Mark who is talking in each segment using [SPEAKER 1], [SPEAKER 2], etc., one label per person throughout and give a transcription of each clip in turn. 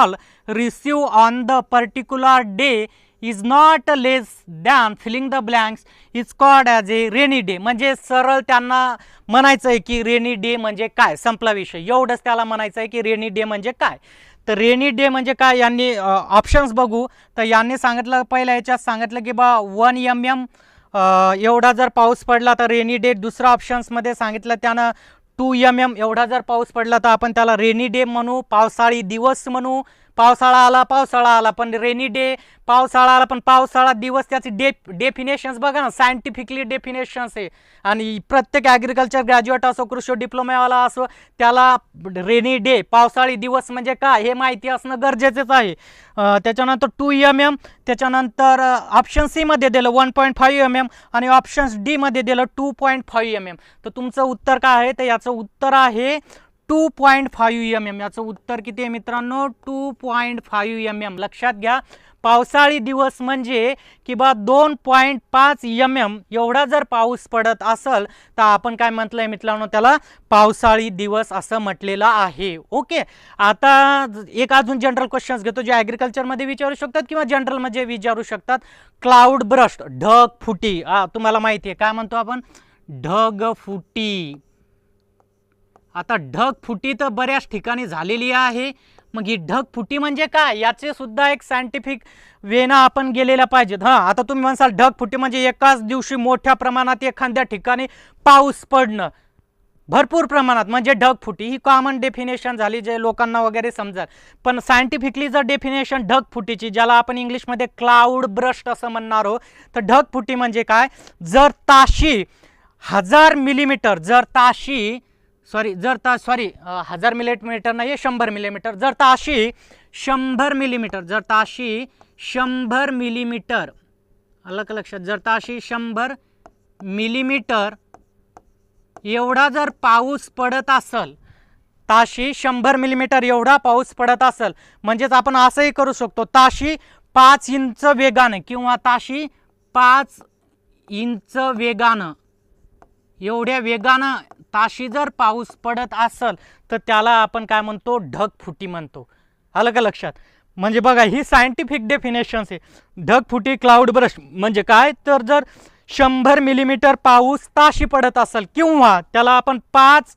[SPEAKER 1] rainfall received on the particular day is not less than filling the blanks is called as a rainy day. म्हणजे सरळ त्यांना म्हणायचं आहे की rainy day म्हणजे काय, संपला विषय, एवढंच त्याला म्हणायचं आहे की रेनी डे म्हणजे काय. तर रेनी डे म्हणजे काय, यांनी ऑप्शन्स बघू. तर यांनी सांगितलं, पहिल्या याच्यात सांगितलं की बा 1 mm एवढा जर पाऊस पडला तर रेनी डे. दुसऱ्या ऑप्शन्समध्ये सांगितलं त्यानं 2 mm एवढा जर पाऊस पडला तर आपण त्याला रेनी डे म्हणू, पावसाळी दिवस म्हणू. पावसाळा आला पण रेनी डे, पावसाळा आला पण पावसाळा दिवस, त्याची डेफिनेशन्स बघा ना, सायंटिफिकली डेफिनेशन्स आहे. आणि प्रत्येक ॲग्रिकल्चर ग्रॅज्युएट असो, कृषी डिप्लोमावाला असो, त्याला रेनी डे, पावसाळी दिवस म्हणजे काय हे माहिती असणं गरजेचंच आहे. त्याच्यानंतर 2 mm, त्याच्यानंतर ऑप्शन सी मध्ये दिलं 1.5 mm आणि ऑप्शन डी मध्ये दिलं 2.5 mm. तर तुमचं उत्तर काय आहे, तर याचं उत्तर आहे 2.5 mm. याचं उत्तर किती आहे मित्रांनो, 2.5 mm. लक्षात घ्या, पावसाळी दिवस म्हणजे की बा 2.5 mm एवढा जर पाऊस पडत असेल तर आपण काय म्हटलंय मित्रांनो, त्याला पावसाळी दिवस असं म्हटलेलं आहे. ओके, आता एक अजून जनरल क्वेश्चन्स घेतो जे ॲग्रिकल्चरमध्ये विचारू शकतात किंवा जनरलमध्ये विचारू शकतात. क्लाउड ब्रस्ट, ढगफुटी. तुम्हाला माहिती आहे काय म्हणतो आपण, ढगफुटी. आता ढगफुटी तर बऱ्याच ठिकाणी झालेली आहे. मग ही ढगफुटी म्हणजे काय, याचे सुद्धा एक सायंटिफिक वेना आपण गेलेला पाहिजेत. आता तुम्ही म्हणसाल ढगफुटी म्हणजे एकाच दिवशी मोठ्या प्रमाणात एखाद्या ठिकाणी पाऊस पडणं भरपूर प्रमाणात, म्हणजे ढगफुटी. ही कॉमन डेफिनेशन झाली जे लोकांना वगैरे समजेल. पण सायंटिफिकली जर डेफिनेशन ढगफुटीची, ज्याला आपण इंग्लिशमध्ये क्लाउड ब्रस्ट असं म्हणणार आहोत, तर ढगफुटी म्हणजे काय, जर ताशी 1000 मिलीमीटर, जर ताशी 1000 मिलीमीटर नाही, 100 मिलीमीटर, जर ताशी 100 मिलीमीटर, जर ताशी 100 मिलीमीटर, आलं का लक्षात, जर ताशी 100 मिलीमीटर एवढा जर पाऊस पडत असेल, ताशी 100 मिलीमीटर एवढा पाऊस पडत असेल, म्हणजेच आपण असंही करू शकतो, ताशी 5 इंच वेगानं किंवा ताशी 5 इंच वेगानं, एवढ्या वेगानं ताशी जर पाऊस पडत असेल तर त्याला आपण काय म्हणतो, ढगफुटी म्हणतो. आलं का लक्षात. म्हणजे बघा, ही सायंटिफिक डेफिनेशन्स आहे. ढगफुटी, क्लाउड ब्रस्ट म्हणजे काय, तर जर 100 मिलीमीटर पाऊस ताशी पडत असेल किंवा त्याला आपण 5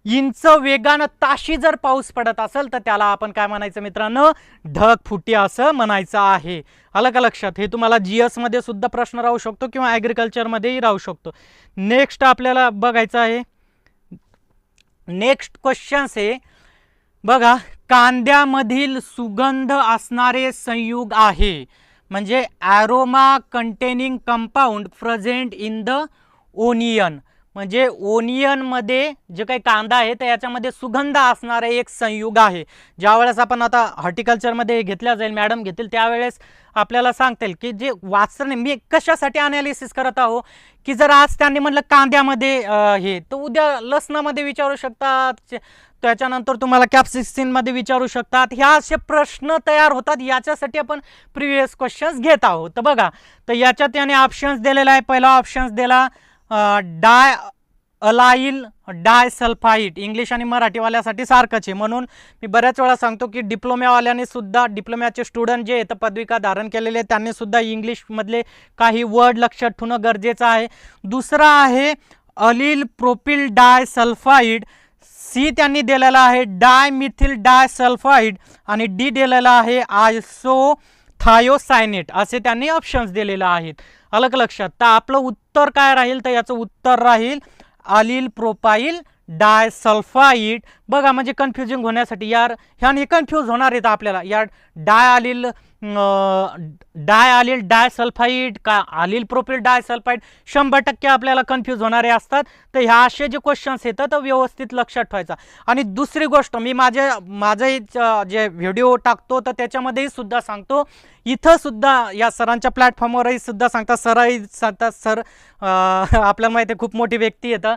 [SPEAKER 1] इंच वेगानं ताशी जर पाऊस पडत असेल तर त्याला आपण काय म्हणायचं मित्रांनो, ढगफुटी असं म्हणायचं आहे. आलं का लक्षात. हे तुम्हाला GS मध्ये सुद्धा प्रश्न राहू शकतो किंवा ॲग्रिकल्चरमध्येही राहू शकतो. नेक्स्ट आपल्याला बघायचं आहे, नेक्स्ट क्वेश्चन्स आहे बघा, कांद्यामधील सुगंध असणारे संयुग आहे, म्हणजे aroma containing compound present in the onion. म्हणजे ओनियनमध्ये जे काही कांदा आहे तर याच्यामध्ये सुगंध असणारा एक संयुग आहे. ज्यावेळेस आपण आता हॉर्टिकल्चरमध्ये घेतल्या जाईल, मॅडम घेतील, त्यावेळेस आपल्याला सांगतील की जे वाचन, मी कशासाठी अनालिसिस करत आहो की जर आज त्यांनी म्हणलं कांद्यामध्ये हे, तर उद्या लसणामध्ये विचारू शकतात, त्याच्यानंतर तुम्हाला कॅप्सिसिनमध्ये विचारू शकतात. ह्या असे प्रश्न तयार होतात, याच्यासाठी आपण प्रिव्हियस क्वेश्चन्स घेत आहोत. तर बघा, तर याच्यात त्याने ऑप्शन्स दिलेला आहे. पहिला ऑप्शन्स दिला डाय अलाइल डायसल्फाइड, इंग्लिश आणि मराठीवाल्यासाठी सारखंच आहे, म्हणून मी बऱ्याच वेळा सांगतो की डिप्लोमावाल्यांनी सुद्धा, डिप्लोमाचे स्टुडंट जे आहेत पदविका धारण केलेले, त्यांनी सुद्धा इंग्लिशमधले काही वर्ड लक्षात ठेवणं गरजेचं आहे. दुसरा आहे अलिल प्रोपिल डायसल्फाइड, सी त्यांनी दिलेला आहे डायमिथिल डायसल्फाइड आणि डी दिलेला आहे आयसोथायोसायनेट, असे त्यांनी ऑप्शन्स दिलेले आहेत. आलं का लक्षात. तर आपलं उत्तर काय राहील, तर याचं उत्तर राहील अलिल प्रोपाइल डायसल्फाइड. बघा, म्हणजे कन्फ्युजिंग होण्यासाठी, यार ह्याने कन्फ्यूज होणार आहेत आपल्याला, यार डायअलिल डायसल्फाइड का अलिल प्रोपिल डायसल्फाइड, 100% आपल्याला कन्फ्यूज होणारे असतात. तर ह्या असे जे क्वेश्चन्स येतात तर व्यवस्थित लक्षात ठेवायचा. आणि दुसरी गोष्ट, मी माझे जे व्हिडिओ टाकतो तर त्याच्यामध्येही सुद्धा सांगतो, इथं सुद्धा या सरांच्या प्लॅटफॉर्मवरही सुद्धा सांगतात, सरही सांगतात, सर आपल्याला माहिती आहे खूप मोठी व्यक्ती येतं,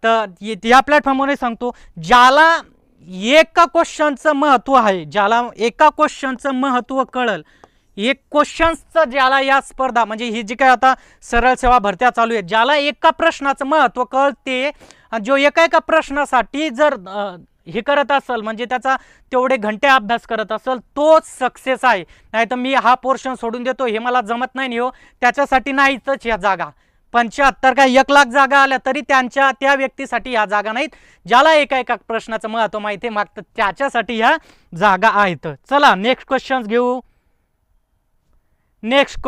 [SPEAKER 1] तर या प्लॅटफॉर्मवरही सांगतो, ज्याला एका क्वेश्चनचं महत्त्व आहे, ज्याला एका क्वेश्चनचं महत्त्व कळल, एक क्वेश्चन्सचं ज्याला या स्पर्धा, म्हणजे ही जी काय आता सरळ सेवा भरत्या चालू आहे, ज्याला एका प्रश्नाचं महत्त्व कळते, जो एका प्रश्नासाठी जर हे करत असेल म्हणजे त्याचा तेवढे घंटे अभ्यास करत असेल तोच सक्सेस आहे. नाही तर मी हा पोर्शन सोडून देतो हे मला जमत नाही हो, त्याच्यासाठी नाहीतच या जागा. 75 काय 1,00,000 जागा आल्या तरी त्या व्यक्तीसाठी ह्या जागा नाहीत, ज्याला एका एका प्रश्नाचं महत्त्व माहिती आहे मागतं त्याच्यासाठी ह्या जागा आहेत. चला नेक्स्ट क्वेश्चन्स घेऊ. नेक्स्ट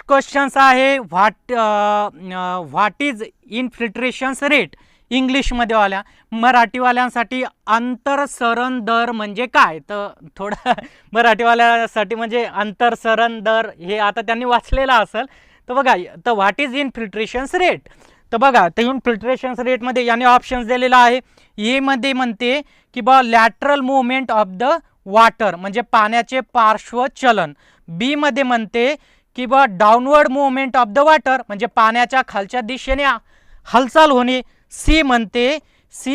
[SPEAKER 1] क्वेश्चन्स आहे व्हॉट इज इन्फिल्ट्रेशन रेट. इंग्लिशमध्ये वाल्या, मराठीवाल्यांसाठी अंतरसरण दर म्हणजे काय. तर थोडं मराठीवाल्यासाठी म्हणजे अंतरसरण दर हे आता त्यांनी वाचलेलं असेल. तर बघा, तर व्हॉट इज इन्फिल्ट्रेशन रेट. तर बघा, तर इन्फिल्ट्रेशन रेटमध्ये याने ऑप्शन्स दिलेला आहे. ए मध्ये म्हणते की बा lateral movement of the water म्हणजे पाण्याचे पार्श्व चलन. बी मध्ये म्हणते की बा downward movement of the water म्हणजे पाण्याच्या खालच्या दिशेने हालचाल होणे. सी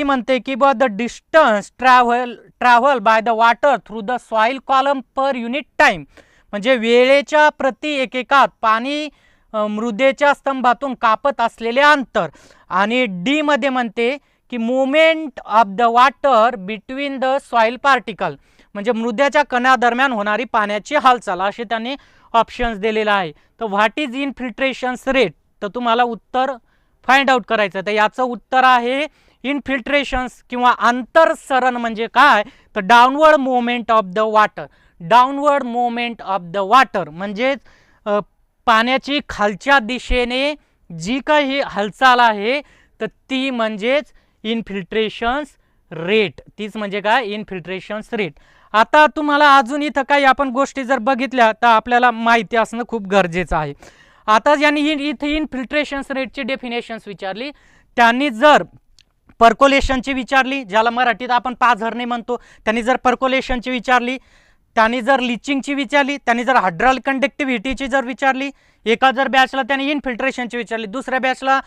[SPEAKER 1] म्हणते की बा the distance travel by the water through the soil column per unit time म्हणजे वेळेच्या प्रति एकेकात पाणी मृदेच्या स्तंभातून कापत असलेले अंतर. आणि डी मध्ये म्हणते की movement of the water between the soil particle म्हणजे मृदेच्या कणादरम्यान होणारी पाण्याची हालचाल. असे त्यांनी ऑप्शन्स दिलेला आहे. तर व्हॉट इज इन्फिल्ट्रेशन रेट, तर तुम्हाला उत्तर फाइंड आउट करायचं. तर याचं उत्तर आहे इन्फिल्ट्रेशन्स किंवा अंतरसरण म्हणजे काय, तर downward movement of the water. Downward movement of the water म्हणजे पाण्याची खालच्या दिशेने जी काही हालचाल आहे तर ती म्हणजेच इन्फिल्ट्रेशन्स रेट. तीच म्हणजे काय, इन्फिल्ट्रेशन्स रेट. आता तुम्हाला अजून इथं काही आपण गोष्टी जर बघितल्या तर आपल्याला माहिती असणं खूप गरजेचं आहे. आता ज्यांनी इथे इन्फिल्ट्रेशन्स रेटची डेफिनेशन्स विचारली, त्यांनी जर पर्कोलेशनची विचारली, ज्याला मराठीत आपण पाझरणे म्हणतो, त्यांनी जर पर्कोलेशनची विचारली, त्यांनी जर लिचिंगची विचारली, त्यांनी जर हायड्रॉलिक कंडक्टिव्हिटीची जर विचारली, एका जर बॅचला त्यांनी इन्फिल्ट्रेशनची विचारली, दुसऱ्या बॅचला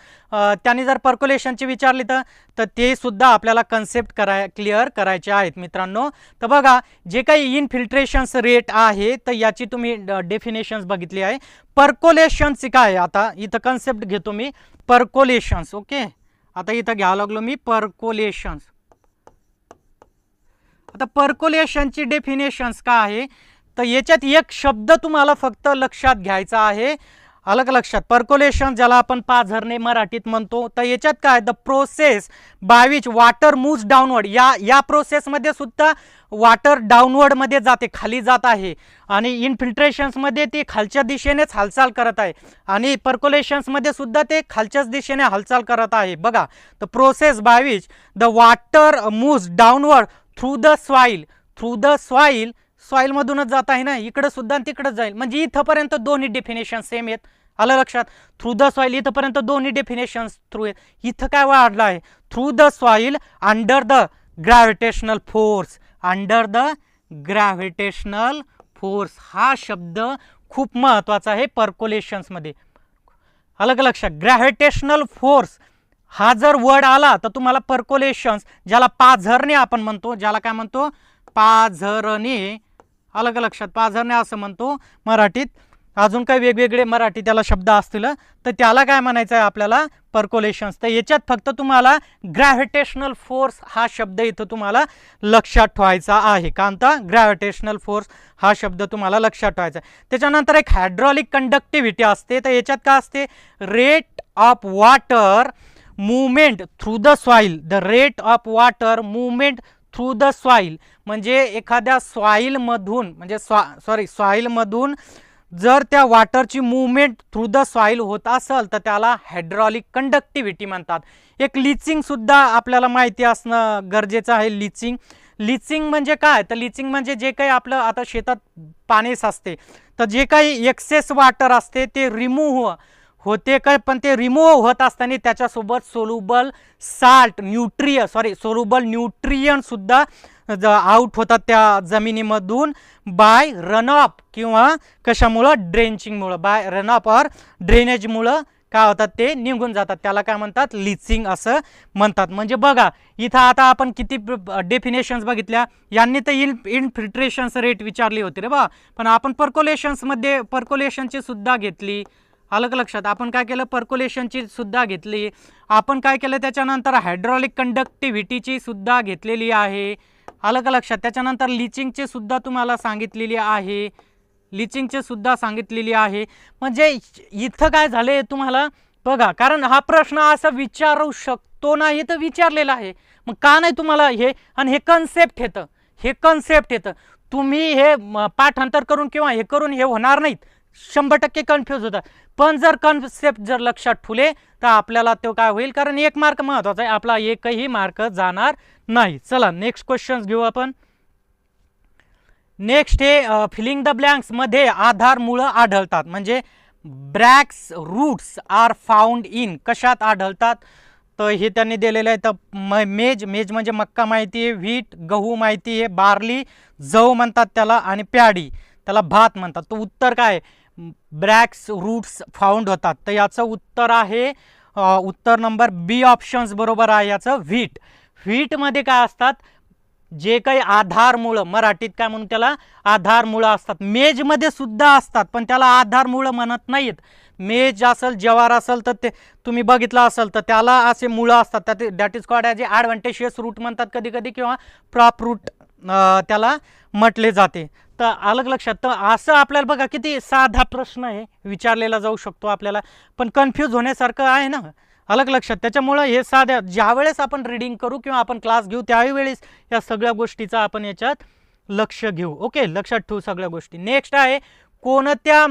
[SPEAKER 1] त्यांनी जर पर्कोलेशनची विचारली तर ते सुद्धा आपल्याला कन्सेप्ट क्लिअर करायचे आहेत मित्रांनो. तर बघा, जे काही इन्फिल्ट्रेशन्स रेट आहे तर याची तुम्ही डेफिनेशन्स बघितली आहे. पर्कोलेशनची काय, आता इथं कन्सेप्ट घेतो मी पर्कोलेशन्स. ओके, आता इथं घ्यावं लागलो मी पर्कोलेशन्स. आता पर्कोलेशनची डेफिनेशन्स काय आहे, तर याच्यात एक शब्द तुम्हाला फक्त लक्षात घ्यायचा आहे. अलग लक्षात, पर्कोलेशन ज्याला आपण पाझरणे मराठीत म्हणतो, तर याच्यात काय, the process by which water moves downward. या प्रोसेसमध्ये सुद्धा वॉटर डाऊनवर्ड मध्ये जाते, खाली जात आहे. आणि इन्फिल्ट्रेशन्समध्ये ते खालच्या दिशेनेच हालचाल करत आहे आणि पर्कोलेशन्समध्ये सुद्धा ते खालच्याच दिशेने हालचाल करत आहे. बघा, the process by which the water moves downward through the soil मधूनच जात आहे ना, इकडे सुद्धा तिकडेच जाईल. म्हणजे इथपर्यंत दोन्ही डेफिनेशन सेम आहेत. आलं लक्षात, थ्रू द सॉइल इथपर्यंत दोन्ही डेफिनेशन थ्रू आहेत. इथं काय वाढलं आहे, through the soil under the gravitational force. Under the gravitational force हा शब्द खूप महत्वाचा आहे पर्कोलेशन्समध्ये. अलग लक्षात, ग्रॅव्हिटेशनल फोर्स हा जर वर्ड आला तर तुम्हाला पर्कोलेशन्स, ज्याला पाझरणे आपण म्हणतो, ज्याला काय म्हणतो, पाझरणे. अलग लक्षात, पाझरणे असं म्हणतो मराठीत. अजून काही वेगवेगळे मराठी त्याला शब्द असतील तर त्याला काय म्हणायचं आहे आपल्याला, पर्कोलेशन्स. तर याच्यात फक्त तुम्हाला ग्रॅव्हिटेशनल फोर्स हा शब्द इथं तुम्हाला लक्षात ठेवायचा आहे. कांता ग्रॅव्हिटेशनल फोर्स हा शब्द तुम्हाला लक्षात ठेवायचा आहे. त्याच्यानंतर एक हायड्रॉलिक कंडक्टिव्हिटी असते. तर याच्यात काय असते, rate of water movement through the soil. The rate of water movement through the soil म्हणजे एखाद्या सॉइलमधून म्हणजे सॉइलमधून जर त्या वॉटरची मूवमेंट थ्रू द सॉइल होत असेल तर त्याला हायड्रॉलिक कंडक्टिव्हिटी म्हणतात. एक लिचिंग सुद्धा आपल्याला माहिती असणं गरजेचं आहे. लिचिंग म्हणजे काय, तर लिचिंग म्हणजे जे काही आपलं आता शेतात पाणी साचते तर जे काही एक्सेस वॉटर असते ते रिमूव्ह होते काय, पण ते रिमूव्ह होत असताना त्याच्यासोबत सोल्युबल न्यूट्रियन सुद्धा आउट होतात त्या जमिनीमधून बाय रनऑफ किंवा कशामुळं, ड्रेंचिंगमुळं. बाय रनऑफ और ड्रेनेजमुळं काय होतात, ते निघून जातात. त्याला काय म्हणतात, लिचिंग असं म्हणतात. म्हणजे बघा, इथं आता आपण किती डेफिनेशन्स बघितल्या. यांनी तर इन्फिल्ट्रेशन्स रेट विचारली होती रे बा, पण आपण पर्कोलेशन्समध्ये पर्कोलेशनची सुद्धा घेतली. अलग लक्षात. आपण काय केलं, पर्क्युलेशनची सुद्धा घेतली. आपण काय केलं त्याच्यानंतर हायड्रॉलिक कंडक्टिव्हिटीची सुद्धा घेतलेली आहे. अलग लक्षात. त्याच्यानंतर लिचिंगचे सुद्धा तुम्हाला सांगितलेली आहे. लिचिंगचे सुद्धा सांगितलेली आहे. म्हणजे इथं काय झाले तुम्हाला बघा, कारण हा प्रश्न असा विचारू शकतो ना, इथं विचारलेला आहे. मग का नाही तुम्हाला हे, आणि हे कन्सेप्ट येतं. तुम्ही हे पाठांतर करून किंवा हे करून हे होणार नाहीत, 100% कन्फ्यूज होतात. पण जर कन्सेप्ट जर लक्षात ठेवले तर आपल्याला तो काय होईल, कारण 1 मार्क महत्वाचा आहे, आपला एकही मार्क जाणार नाही. चला नेक्स्ट क्वेश्चन घेऊ आपण. नेक्स्ट हे फिलिंग द ब्लँक्स मध्ये आधार मुळं आढळतात. म्हणजे ब्रॅक्स रूट्स आर फाउंड इन, कशात आढळतात तर हे त्यांनी दिलेलं आहे. तर मेज म्हणजे मक्का माहिती आहे, व्हीट गहू माहिती आहे, बार्ली जव म्हणतात त्याला, आणि प्याडी त्याला भात म्हणतात. तर उत्तर काय, ब्रॅक्स रूट्स फाउंड होतात. तर याचं उत्तर आहे उत्तर नंबर बी ऑप्शन्स बरोबर आहे याचं, व्हीट. व्हीटमध्ये काय असतात, जे काही आधारमुळं, मराठीत काय म्हणून त्याला आधारमुळं असतात. मेजमध्ये सुद्धा असतात पण त्याला आधारमुळं म्हणत नाहीत. मेज असेल, ज्वार असेल तर ते तुम्ही बघितलं असेल तर त्याला असे मुळं असतात, that is called as a adventitious root म्हणतात कधी कधी, किंवा प्रॉप रूट त्याला म्हटले जाते. तर अलग लक्षात. तर असं आपल्याला बघा किती साधा प्रश्न आहे, विचारलेला जाऊ शकतो आपल्याला, पण कन्फ्यूज होण्यासारखं आहे ना, अलग लक्षात. त्याच्यामुळं हे साध्या ज्यावेळेस आपण रीडिंग करू किंवा आपण क्लास घेऊ त्यावेळेस या सगळ्या गोष्टीचा आपण याच्यात लक्ष घेऊ. ओके, लक्षात ठेवू सगळ्या गोष्टी. नेक्स्ट आहे कोणत्या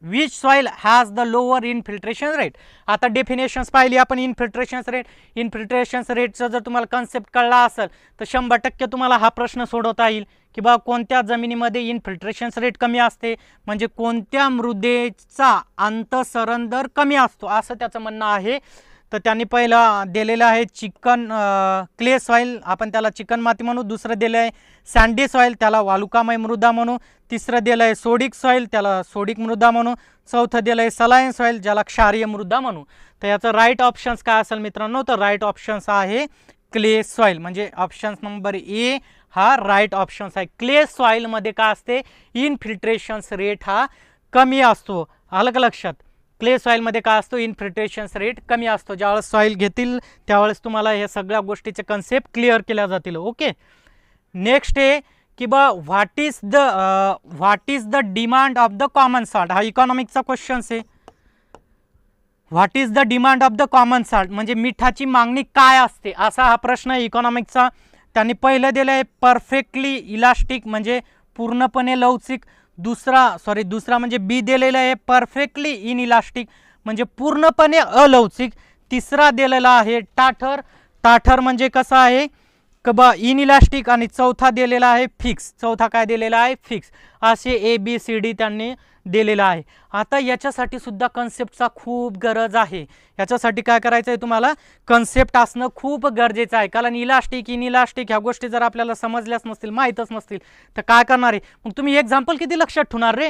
[SPEAKER 1] which soil has the lower infiltration rate. आता डेफिनेशन्स पाहिली आपण. इनफिल्ट्रेशन रेटचं जर तुम्हाला कन्सेप्ट कळला असेल तर 100% तुम्हाला हा प्रश्न सोडवता येईल की बा कोणत्या जमिनीमध्ये इनफिल्ट्रेशन रेट कमी असते, म्हणजे कोणत्या मृदेचा अंतसरण दर कमी असतो, असं त्याचं म्हणणं आहे. तर त्यांनी पहिलं दिलेलं आहे चिकन क्ले सॉइल, आपण त्याला चिकन माती म्हणू. दुसरं दिलं आहे सँडी सॉइल, त्याला वालुकामय मृदा म्हणू. तिसरं दिलं आहे सोडिक सॉइल, त्याला सोडिक मृदा म्हणू. चौथं दिलं आहे सलाईन सॉइल, ज्याला क्षारीय मृदा म्हणू. तर याचं राईट ऑप्शन्स काय असेल मित्रांनो, तर राईट ऑप्शन्स आहे क्ले सॉइल. म्हणजे ऑप्शन्स नंबर ए हा राईट ऑप्शन्स आहे. क्ले सॉइलमध्ये काय असते, इनफिल्ट्रेशन रेट हा कमी असतो. अलग लक्षात. क्ले सॉइलमध्ये काय असतो, इनफिल्ट्रेशन रेट कमी असतो. ज्यावेळेस सॉइल घेतील त्यावेळेस तुम्हाला हे सगळ्या गोष्टीचे कन्सेप्ट क्लिअर केल्या जातील. ओके, नेक्स्ट आहे की बा what is the demand of the common salt. हा इकॉनॉमिकचा क्वेश्चन आहे. What is the demand of the common salt म्हणजे मिठाची मागणी काय असते, असा हा प्रश्न आहे इकॉनॉमिकचा. त्यांनी पहिलं दिलं आहे परफेक्टली इलास्टिक म्हणजे पूर्णपणे लवचिक. दुसरा म्हणजे बी दिलेला आहे परफेक्टली इन इलास्टिक म्हणजे पूर्णपणे अलवचिक. तिसरा दिलेला आहे टाठर म्हणजे कसा आहे कबा इन इलास्टिक. आणि चौथा दिलेला आहे फिक्स. चौथा काय दिलेला आहे, फिक्स. असे ABCD त्यांनी दिलेला आहे. आता याच्यासाठी सुद्धा कन्सेप्टचा खूप गरज आहे. याच्यासाठी काय करायचं आहे, तुम्हाला कन्सेप्ट असणं खूप गरजेचं आहे. कारण इलास्टिक इन इलास्टिक ह्या गोष्टी जर आपल्याला समजल्याच नसतील, माहीतच नसतील तर काय करणार आहे मग तुम्ही. एक्झाम्पल किती लक्षात ठेवणार रे,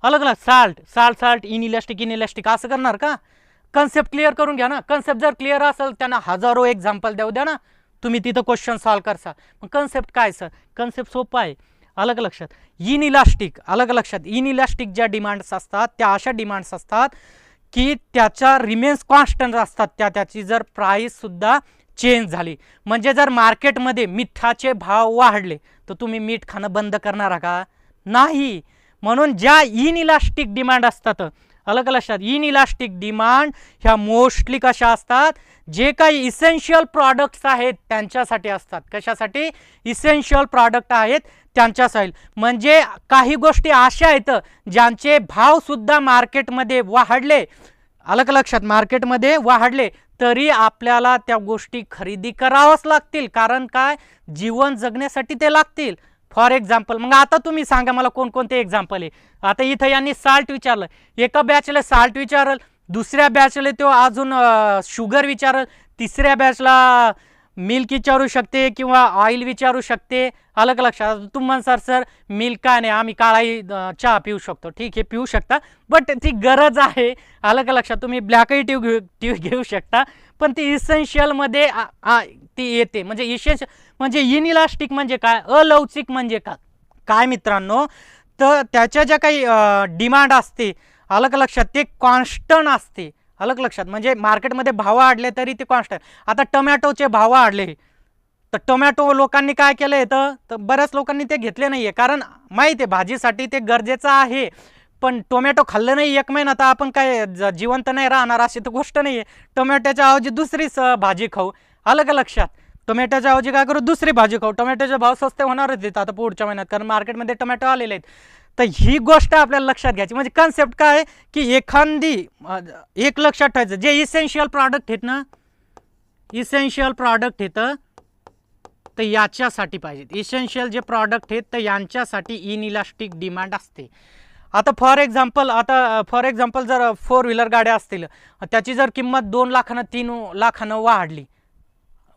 [SPEAKER 1] अलग साल्ट इन इलास्टिक असं करणार का. कन्सेप्ट क्लिअर करून घ्या ना. कन्सेप्ट जर क्लिअर असेल त्यांना हजारो एक्झाम्पल द्या ना, तुम्ही तिथं क्वेश्चन सॉल्व करसा. मग कन्सेप्ट काय सर, कन्सेप्ट सोपा आहे. अलग लक्षात. इन इलास्टिक अलग लक्षात. इन इलास्टिक ज्या डिमांड्स असतात त्या अशा डिमांड्स असतात की त्याच्या रिमेन्स कॉन्स्टंट असतात, त्याची जर प्राईस सुद्धा चेंज झाली. म्हणजे जर मार्केटमध्ये मिठाचे भाव वाढले तर तुम्ही मीठ खाणं बंद करणार का, नाही. म्हणून ज्या इन इलास्टिक डिमांड असतात, अलग लक्षात, इन इलास्टिक डिमांड ह्या मोस्टली कशा असतात, जे काही इसेन्शियल प्रॉडक्ट्स आहेत त्यांच्यासाठी असतात. कशासाठी, इसेन्शियल प्रॉडक्ट आहेत त्यांच्यासाठी. म्हणजे काही गोष्टी अशा आहेत ज्यांचे भाव सुद्धा मार्केटमध्ये वाढले, अलग लक्षात, मार्केटमध्ये वाढले तरी आपल्याला त्या गोष्टी खरेदी कराव्याच लागतील. कारण काय, जीवन जगण्यासाठी ते लागतील. फॉर एक्झाम्पल, मग आता तुम्ही सांगा मला कोणकोणते एक्झाम्पल आहे. आता इथं यांनी साल्ट विचारलं, एका बॅचला साल्ट विचारल, दुसऱ्या बॅचला तो अजून शुगर विचारल, तिसऱ्या बॅचला मिल्क विचारू शकते किंवा ऑइल विचारू शकते. अलग लक्षात. तुम्ही म्हणसाल सर मिल्क का नाही, आम्ही काळाही चहा पिऊ शकतो. ठीक आहे, पिऊ शकता, बट ती गरज आहे. अलग लक्षात. तुम्ही ब्लॅकही टी घेऊ शकता, पण ती इसेन्शियलमध्ये ती येते. म्हणजे इसेन्शियल म्हणजे इनइलास्टिक म्हणजे काय, अलवचिक म्हणजे काय मित्रांनो, तर त्याच्या ज्या काही डिमांड असते अलग लक्षात ते कॉन्स्टंट असते, अलग लक्षात म्हणजे मार्केटमध्ये भाव वाढले तरी ते कॉन्स्टंट. आता टोमॅटोचे भाव वाढले तर टोमॅटो लोकांनी काय केलं तर बऱ्याच लोकांनी ते घेतले नाही आहे, कारण माहिती आहे भाजीसाठी ते गरजेचं आहे. पण टोमॅटो खाल्लं नाही 1 महिना तर आपण काय जिवंत नाही राहणार अशी तर गोष्ट नाही आहे. टोमॅटोच्या ऐवजी दुसरीच भाजी खाऊ, अलग लक्षात. टोमॅटोच्या ऐवजी काय करू, दुसरी भाजी खाऊ. टोमॅटोचे भाव स्वस्त होणारच आहेत आता पुढच्या महिन्यात, कारण मार्केटमध्ये टोमॅटो आलेले आहेत. तर ही गोष्ट आपल्याला लक्षात घ्यायची. म्हणजे कन्सेप्ट काय आहे की एखादी एक लक्षात ठेवायचं, जे इसेन्शियल प्रॉडक्ट आहेत ना, इसेन्शियल प्रॉडक्ट आहेत तर याच्यासाठी पाहिजेत. इसेन्शियल जे प्रॉडक्ट आहेत तर यांच्यासाठी इनइलास्टिक डिमांड असते. आता फॉर एक्झाम्पल जर 4 व्हीलर गाड्या असतील, त्याची जर किंमत 2 लाखानं 3 लाखानं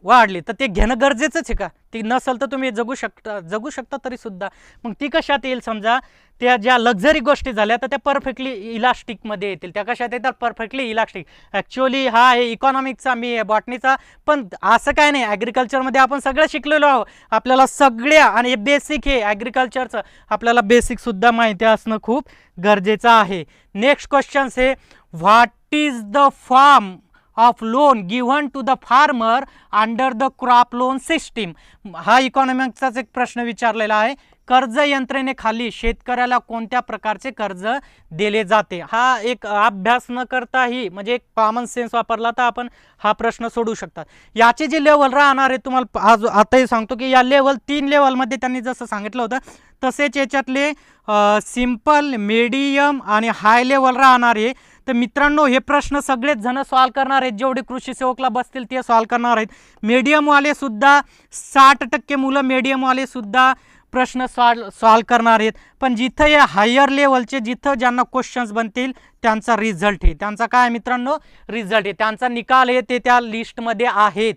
[SPEAKER 1] वाढली तर ते घेणं गरजेचंच आहे का? ती नसेल तर तुम्ही जगू शकता तरी सुद्धा. मग ती कशात येईल, समजा त्या ज्या लक्झरी गोष्टी झाल्या तर त्या परफेक्टली इलास्टिकमध्ये येतील. त्या कशात येतात, परफेक्टली इलास्टिक. ॲक्च्युअली हा आहे इकॉनॉमिक्सचा, मी बॉटनीचा, पण असं काय नाही, ॲग्रिकल्चरमध्ये आपण सगळं शिकलेलो आहोत. आपल्याला सगळ्या, आणि हे बेसिक आहे ॲग्रिकल्चरचं, आपल्याला बेसिकसुद्धा माहिती असणं खूप गरजेचं आहे. नेक्स्ट क्वेश्चन आहे, what is the form of loan given to the farmer under the crop loan system. हा इकॉनॉमिक्सचाच एक प्रश्न विचारलेला आहे. कर्ज यंत्रणेखाली शेतकऱ्याला कोणत्या प्रकारचे कर्ज दिले जाते. हा एक अभ्यास न करताही म्हणजे एक कॉमन सेन्स वापरला तर आपण हा प्रश्न सोडू शकतात. याचे जे लेवल राहणार आहे तुम्हाला आज आताही सांगतो की या लेवल 3 लेवलमध्ये त्यांनी जसं सांगितलं होतं तसेच याच्यातले सिंपल, मीडियम आणि हाय लेवल राहणार आहे. तर मित्रांनो हे प्रश्न सगळेच जण सॉल्व करणार आहेत, जेवढे कृषी सेवकला बसतील ते सॉल्व करणार आहेत. मीडियमवाले सुद्धा 60% मुलं मीडियमवाले सुद्धा प्रश्न सॉल्व करणार आहेत. पण जिथं हे हायर लेवलचे जिथं ज्यांना क्वेश्चन्स बनतील त्यांचा रिझल्ट आहे, त्यांचा काय मित्रांनो रिझल्ट आहे, त्यांचा निकाल आहे ते त्या लिस्टमध्ये आहेत.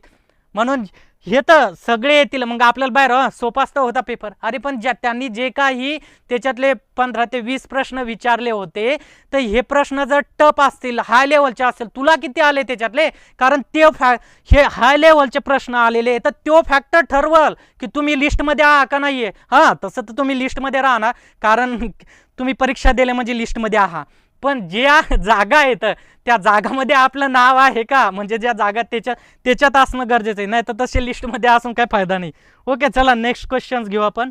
[SPEAKER 1] म्हणून हे तर सगळे येतील. मग आपल्याला बाहेर सोपाच तर होता पेपर, अरे पण त्यांनी जे काही त्याच्यातले 15 ते 20 प्रश्न विचारले होते तर हे प्रश्न जर टफ असतील, हाय लेवलचे असतील, तुला किती आले त्याच्यातले, कारण ते हे हाय लेवलचे प्रश्न आलेले तर तो फॅक्टर ठरवल की तुम्ही लिस्टमध्ये आहात का नाही आहे. हां, तसं तर तुम्ही लिस्टमध्ये राहणार, कारण तुम्ही परीक्षा दिले म्हणजे लिस्टमध्ये आहात. पण ज्या जागा आहेत त्या जागामध्ये आपलं नाव आहे का, म्हणजे ज्या जागा त्याच्यात असणं गरजेचं आहे, नाही तर तसे लिस्टमध्ये असून काय फायदा नाही. ओके, चला नेक्स्ट क्वेश्चन्स घेऊ आपण.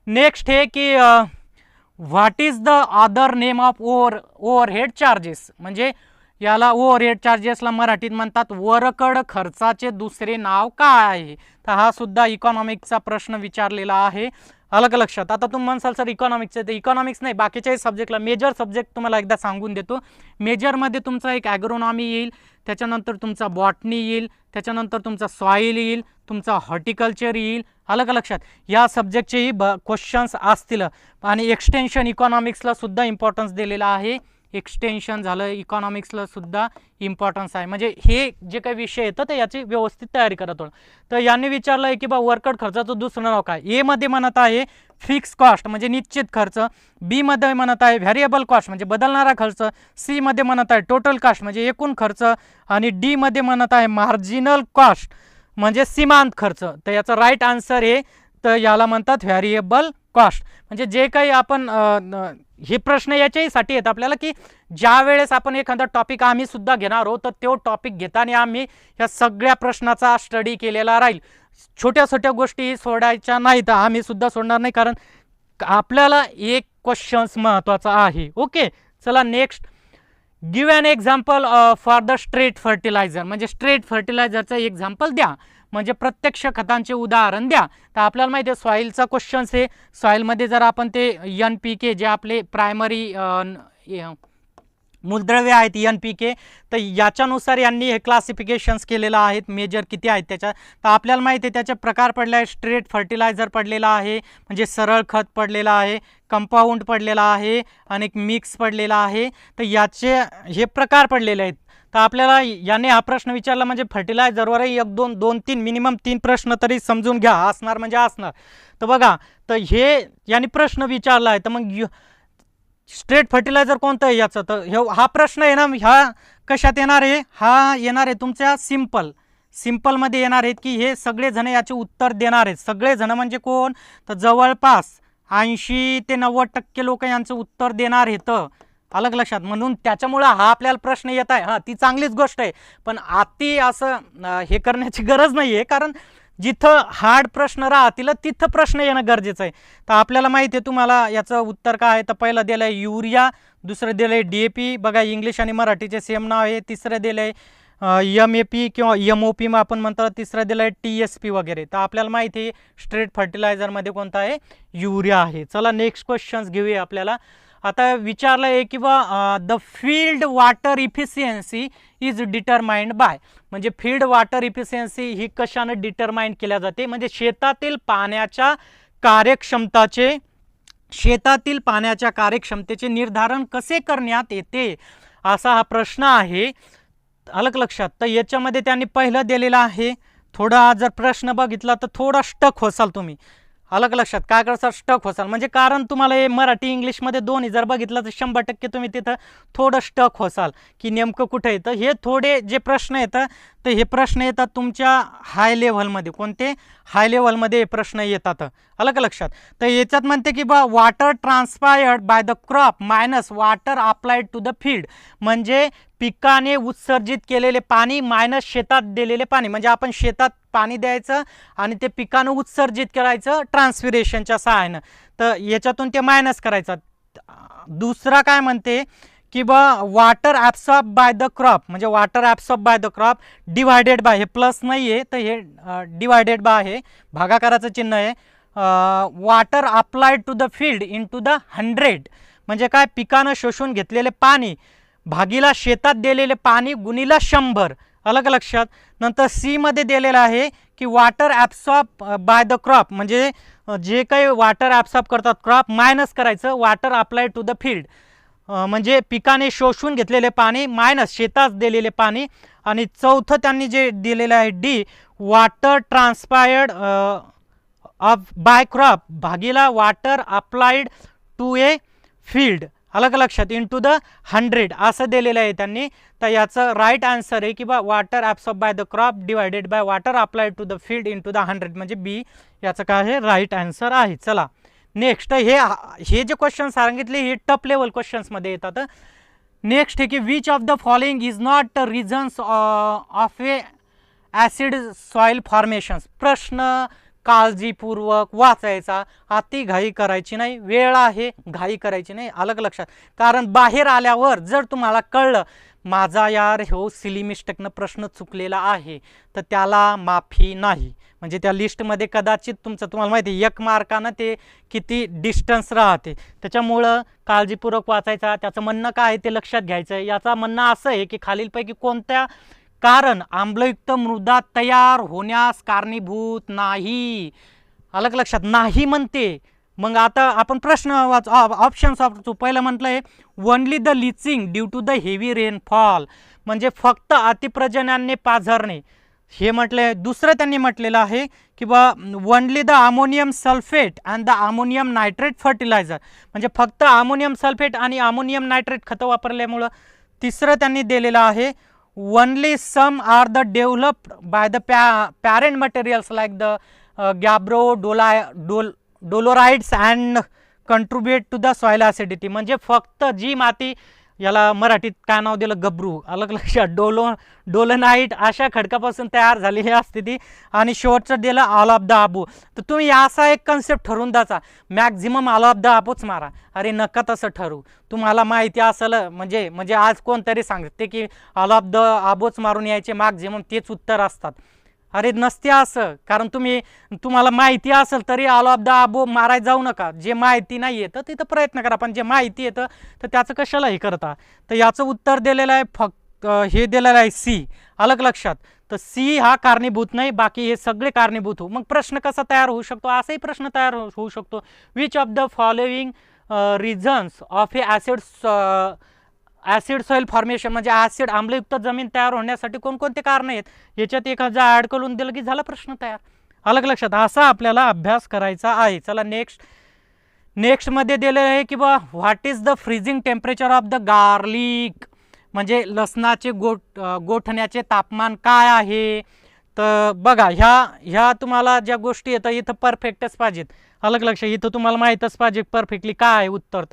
[SPEAKER 1] नेक्स्ट हे की what is the other name of overhead charges. म्हणजे याला ओव्हरहेड चार्जेसला मराठीत म्हणतात वरकड खर्चाचे दुसरे नाव काय आहे. तर हा सुद्धा इकॉनॉमिक्सचा प्रश्न विचारलेला आहे, अलग लक्षात. आता तुम्ही म्हणसाल सर इकॉनॉमिक्सचे, तर इकॉनॉमिक्स नाही बाकीच्याही सब्जेक्टला मेजर सब्जेक्ट तुम्हाला एकदा सांगून देतो. मेजरमध्ये तुमचा एक ॲग्रोनॉमी येईल, त्याच्यानंतर तुमचा बॉटनी येईल, त्याच्यानंतर तुमचा सॉईल येईल, तुमचा हॉर्टिकल्चर येईल, अलग लक्षात. या सब्जेक्टचेही क्वेश्चन्स असतील. आणि एक्सटेन्शन इकॉनॉमिक्सला सुद्धा इम्पॉर्टन्स दिलेला आहे. एक्सटेन्शन झालं इकॉनॉमिक्सला सुद्धा इम्पॉर्टन्स आहे. म्हणजे हे जे काही विषय येतं तर याची व्यवस्थित तयारी करा थोडं. तर यांनी विचारलं आहे की बा वर्कड खर्चाचं दुसरं नाव काय. ए मध्ये म्हणत आहे फिक्स कॉस्ट म्हणजे निश्चित खर्च, बी मध्ये म्हणत आहे व्हेरिएबल कॉस्ट म्हणजे बदलणारा खर्च, सी मध्ये म्हणत आहे टोटल कॉस्ट म्हणजे एकूण खर्च, आणि डी मध्ये म्हणत आहे मार्जिनल कॉस्ट म्हणजे सीमांत खर्च. तर याचा राईट आन्सर आहे तर याला म्हणतात व्हेरिएबल कॉस्ट. म्हणजे जे काही आपण हे प्रश्न याच्याहीसाठी आहेत आपल्याला की ज्या वेळेस आपण एखादा टॉपिक आम्ही सुद्धा घेणार आहोत तर तो टॉपिक घेताना आम्ही या सगळ्या प्रश्नाचा स्टडी केलेला राहील. छोट्या छोट्या गोष्टी सोडायच्या नाहीत, आम्ही सुद्धा सोडणार नाही, कारण आपल्याला एक क्वेश्चन्स महत्त्वाचा आहे. ओके, चला next. Give an example for the straight fertilizer. म्हणजे स्ट्रेट फर्टिलायझरचं एक्झाम्पल द्या, म्हणजे प्रत्यक्ष खतांचे उदाहरण द्या. तर आपल्याला माहिती आहे सॉईलचा क्वेश्चन्स आहे. सॉईलमध्ये जर आपण ते NPK जे आपले प्रायमरी मूलद्रव्य आहेत NPK, तर याच्यानुसार यांनी हे क्लासिफिकेशन्स केलेलं आहेत, मेजर किती आहेत त्याच्या. तर आपल्याला माहिती आहे त्याचे प्रकार पडले आहे. स्ट्रेट फर्टिलायझर पडलेला आहे म्हणजे सरळ खत पडलेला आहे, कंपाऊंड पडलेला आहे आणि एक मिक्स पडलेला आहे. तर याचे हे प्रकार पडलेले आहेत. तर आपल्याला याने हा प्रश्न विचारला म्हणजे फर्टिलायझरवरही 1 2 2 3 मिनिमम 3 प्रश्न तरी समजून घ्या, असणार म्हणजे असणार. तर बघा, तर हे याने प्रश्न विचारला आहे. तर मग स्ट्रेट फर्टिलायझर कोणतं आहे याचं, तर हा प्रश्न आहे ना, ह्या कशात येणार आहे, हा येणार आहे तुमच्या सिंपलमध्ये येणार आहेत की हे सगळेजण याचे उत्तर देणार आहेत. सगळेजण म्हणजे कोण, तर जवळपास 80 ते 90% लोक यांचं उत्तर देणार आहेत. अलग लक्षात. म्हणून त्याच्यामुळं हा आपल्याला प्रश्न येत आहे. हां, ती चांगलीच गोष्ट आहे, पण अति असं हे करण्याची गरज नाही आहे, कारण जिथं हार्ड प्रश्न राहतील तिथं प्रश्न येणं गरजेचं आहे. तर आपल्याला माहिती आहे तुम्हाला याचं उत्तर काय आहे. तर पहिलं दिलं आहे युरिया, दुसरं दिलं आहे DAP. बघा इंग्लिश आणि मराठीचे सेम नाव आहे. तिसरं दिलं आहे MAP किंवा MOP मग आपण म्हणतो. तिसरं दिलं आहे TSP वगैरे. तर आपल्याला माहिती आहे स्ट्रेट फर्टिलायझरमध्ये कोणता आहे, युरिया आहे. चला नेक्स्ट क्वेश्चन्स घेऊया. आपल्याला आता विचारलं आहे की the field water efficiency is determined by, म्हणजे फील्ड वॉटर इफिशियन्सी ही कशानं डिटरमाइन केल्या जाते, म्हणजे शेतातील पाण्याच्या कार्यक्षमतेचे निर्धारण कसे करण्यात येते, असा हा प्रश्न आहे. अलग लक्षात. तर याच्यामध्ये त्यांनी पहिलं दिलेलं आहे. थोडा जर प्रश्न बघितला तर थोडा स्टक होसाल तुम्ही. अलग लक्षात. काय करसाल, स्टक होसाल. म्हणजे कारण तुम्हाला हे मराठी इंग्लिशमध्ये दोन्ही जर बघितलं तर 100% तुम्ही तिथं थोडं स्टक होसाल की नेमकं कुठं येतं. हे थोडे जे प्रश्न येतं तर हे प्रश्न येतात तुमच्या हाय लेव्हलमध्ये. कोणते हाय लेव्हलमध्ये हे प्रश्न येतात. अलग लक्षात. तर याच्यात म्हणते की water transpired by the crop minus water applied to the field, म्हणजे पिकाने उत्सर्जित केलेले पाणी मायनस शेतात दिलेले पाणी. म्हणजे आपण शेतात पाणी द्यायचं आणि ते पिकानं उत्सर्जित करायचं ट्रान्सपिरेशनच्या सहाय्यानं. तर याच्यातून ते मायनस करायचं. दुसरा काय म्हणते की water absorb by the crop, म्हणजे water absorb by the crop divided by, हे प्लस नाही आहे तर हे डिवायडेड बाय आहे, भागाकाराचं चिन्ह आहे. Water applied to the field into the 100, म्हणजे काय, पिकानं शोषून घेतलेले पाणी भागीला शेतात दिलेले पाणी गुणीला 100. अलग लक्षात. नंतर सी मध्ये दिलेलं आहे की water absorb by the crop, म्हणजे जे काही वॉटर ॲब्सॉर्ब करतात क्रॉप मायनस करायचं water applied to the field, म्हणजे पिकाने शोषून घेतलेले पाणी मायनस शेतात दिलेले पाणी. आणि चौथं त्यांनी जे दिलेलं आहे D, water transpired by crop भागीला water applied to a field, अलग लक्षात, इन टू द 100 असं दिलेलं आहे त्यांनी. तर याचं राईट आन्सर आहे की water absorb by the crop divided by water applied to the field into the 100, म्हणजे B याचं काय आहे, राईट आन्सर आहे. चला नेक्स्ट, हे जे क्वेश्चन सांगितले हे टप लेवल क्वेश्चन्समध्ये येतात. नेक्स्ट आहे की which of the following is not reasons of A acid soil formations. प्रश्न काळजीपूर्वक वाचायचा, अति घाई करायची नाही, वेळ आहे घाई करायची नाही. अलग लक्षात. कारण बाहेर आल्यावर जर तुम्हाला कळलं माझा यार हो सिली मिस्टेकनं प्रश्न चुकलेला आहे तर त्याला माफी नाही. म्हणजे त्या लिस्टमध्ये कदाचित तुम्हाला माहिती आहे 1 मार्कानं ते किती डिस्टन्स राहते. त्याच्यामुळं काळजीपूर्वक वाचायचा. त्याचं म्हणणं काय आहे ते लक्षात घ्यायचं आहे. याचा म्हणणं असं आहे की खालीलपैकी कोणत्या कारण आम्लयुक्त मृदा तयार होण्यास कारणीभूत नाही. अलग लक्षात, नाही म्हणते. मग आता आपण प्रश्न ऑप्शन्स वापरतो. पहिलं म्हटलंय only the leaching due to the heavy rainfall, म्हणजे फक्त अतिपर्जन्याने पाझरणे हे म्हटलंय. दुसरं त्यांनी म्हटलेलं आहे की only the ammonium sulphate and the ammonium nitrate fertiliser, म्हणजे फक्त अमोनियम सल्फेट आणि अमोनियम नायट्रेट खतं वापरल्यामुळं. तिसरं त्यांनी दिलेलं आहे only some are the developed by the parent materials like the gabbro dolerites and contribute to the soil acidity, म्हणजे फक्त जी माती, याला मराठीत काय नाव दिलं, गब्रू, अलग लक्षात, डोलोनाइट अशा खडकापासून तयार झालेली असते ती. आणि शेवटचं दिलं ऑल ऑफ द अबो. तर तुम्ही असा एक कन्सेप्ट ठरवून द्याचा, मॅक्झिमम ऑल ऑफ द अबोच मारा. अरे नका तसं ठरवू, तुम्हाला माहिती असेल, म्हणजे आज कोणतरी सांगते की ऑल ऑफ द अबोच मारून यायचे, मॅक्झिमम तेच उत्तर असतात. अरे नसते असं, कारण तुम्हाला माहिती असेल तरी ऑल ऑफ द अबो मारायला जाऊ नका. जे माहिती नाही येतं तिथं प्रयत्न करा, पण जे माहिती येतं तर त्याचं कशाला हे करता. तर याचं उत्तर दिलेलं आहे फक्त हे दिलेलं आहे C. अलग लक्षात. तर C हा कारणीभूत नाही, बाकी हे सगळे कारणीभूत हो. मग प्रश्न कसा तयार होऊ शकतो, असाही प्रश्न तयार होऊ शकतो. Which of the following reasons of A acid soil formation, म्हणजे ॲसिड आम्लयुक्त जमीन तयार होण्यासाठी कोणकोणते कारण आहेत, याच्यात एखादा ॲड करून दिलं की झाला प्रश्न तयार. अलग लक्षात. असा आपल्याला अभ्यास करायचा आहे. चला नेक्स्टमध्ये दिलं आहे की what is the freezing temperature of the garlic, म्हणजे लसणाचे गोठण्याचे तापमान काय आहे. तर बघा ह्या तुम्हाला ज्या गोष्टी येतात इथं परफेक्टच पाहिजेत. अलग लक्ष, इथं तुम्हाला माहीतच पाहिजे परफेक्टली काय आहे उत्तर.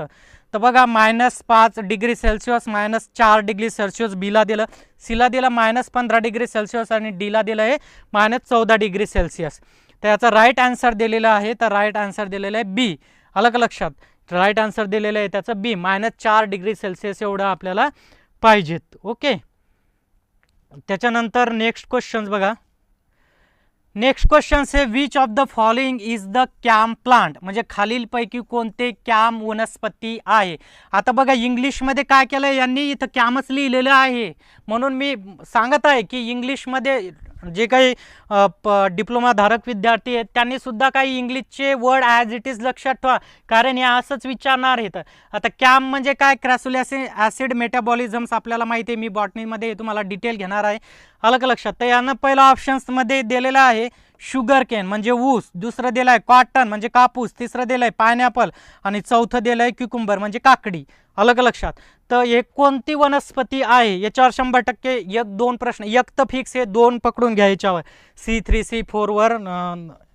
[SPEAKER 1] तर बघा -5 डिग्री सेल्सिअस, -4 डिग्री सेल्सिअस बीला दिलं, सीला दिलं -15 डिग्री सेल्सिअस आणि डीला दिलं आहे -14 डिग्री सेल्सिअस. तर याचा राईट आन्सर दिलेला आहे, तर राईट आन्सर दिलेला आहे बी. अलग लक्षात, राईट आन्सर दिलेलं आहे त्याचं बी, -4 डिग्री सेल्सिअस एवढं आपल्याला पाहिजेत. ओके. त्याच्यानंतर नेक्स्ट क्वेश्चन बघा. Next question say which of the following is the cam plant, म्हणजे खालीलपैकी कोणते कॅम वनस्पती आहे. आता बघा इंग्लिशमध्ये काय केलं यांनी, इथं कॅमच लिहिलेलं आहे, म्हणून मी सांगत आहे की इंग्लिशमध्ये जे काही डिप्लोमाधारक विद्यार्थी आहेत त्यांनी सुद्धा काही इंग्लिशचे वर्ड ॲज इट इज लक्षात ठेवा, कारण हे असंच विचारणार आहेत. आता कॅम म्हणजे काय, क्रॅसुलिक ॲसिड मेटाबॉलिझम्स आपल्याला माहिती आहे, मी बॉटनीमध्ये तुम्हाला डिटेल घेणार आहे. अलग लक्षात. तर यांना पहिला ऑप्शन्समध्ये दिलेला आहे शुगर केन म्हणजे ऊस, दुसरं दिलं आहे कॉटन म्हणजे कापूस, तिसरं दिलं आहे पायनॅपल आणि चौथं दिलं आहे क्युकुंबर म्हणजे काकडी. अलग लक्षात. तर हे कोणती वनस्पती आहे याच्यावर 100% 1-2 प्रश्न, एक तर फिक्स आहे, 2 पकडून घ्यायच्यावर C3 C4 वर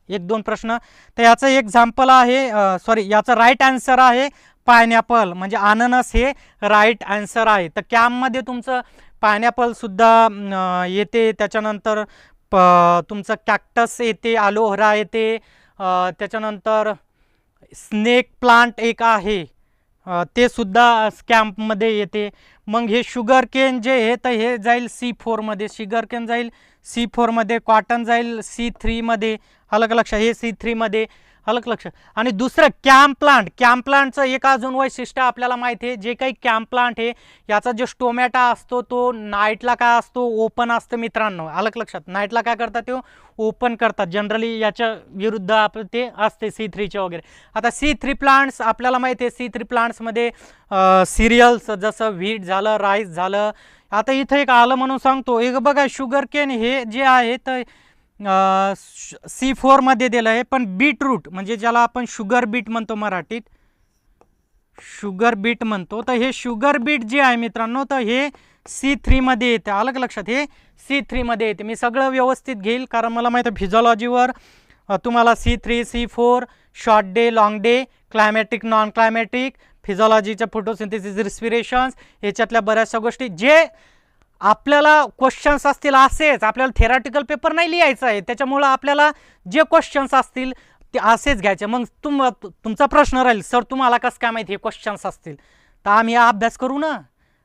[SPEAKER 1] 1-2 प्रश्न. तर याचं एक्झाम्पल आहे, सॉरी याचं राईट आन्सर आहे पायनॅपल म्हणजे अननस हे राईट आन्सर आहे. तर कॅममध्ये तुमचं पायनॅपल सुद्धा येते, त्याच्यानंतर तुमचं कॅक्टस येते, अलोव्हेरा येते, त्याच्यानंतर स्नेक प्लांट एक आहे ते सुद्धा स्कॅम्पमध्ये येते. मग हे शुगर केन जे आहे तर हे जाईल C4 मध्ये, शुगर केन जाईल C4 मध्ये, कॉटन जाईल C3 मध्ये. अलग लक्ष, हे C3 मध्ये. अलग लक्ष. आणि दुसरं कॅम प्लांटचं एक अजून वैशिष्ट्य आपल्याला माहिती आहे, जे काही कॅम प्लांट आहे याचा जो स्टोमॅटा असतो तो नाईटला काय असतो, ओपन असतं मित्रांनो. अलग लक्षात, नाईटला काय करतात ते ओपन करतात जनरली, याच्या विरुद्ध आपण ते असते C3चे वगैरे. आता C3 प्लांट्स आपल्याला माहिती आहे, C3 प्लांट्समध्ये सिरियल्स जसं व्हीट झालं, राईस झालं. आता इथं एक आलं म्हणून सांगतो, एक बघा शुगर केन हे जे आहे तर C4 मध्ये दिलं आहे, पण बीटरूट म्हणजे ज्याला आपण शुगर बीट म्हणतो, मराठीत शुगर बीट म्हणतो, तर हे शुगर बीट जे आहे मित्रांनो तर हे C3 मध्ये येते. अलग लक्षात, हे C3 मध्ये येते. मी सगळं व्यवस्थित घेईल कारण मला माहिती आहे फिजिओलॉजीवर तुम्हाला C3 C4 short day long day, climatic non climatic, फिजिओलॉजीच्या फोटोसिंथेसिस रिस्पिरेशन्स, याच्यातल्या बऱ्याचशा गोष्टी जे आपल्याला क्वेश्चन्स असतील असेच, आपल्याला थेरॉटिकल पेपर नाही लिहायचं आहे, त्याच्यामुळं आपल्याला जे क्वेश्चन्स असतील ते असेच घ्यायचे. मग तुमचा प्रश्न राहील सर तुम्हाला कसं काय माहिती हे क्वेश्चन्स असतील, तर आम्ही अभ्यास करू ना,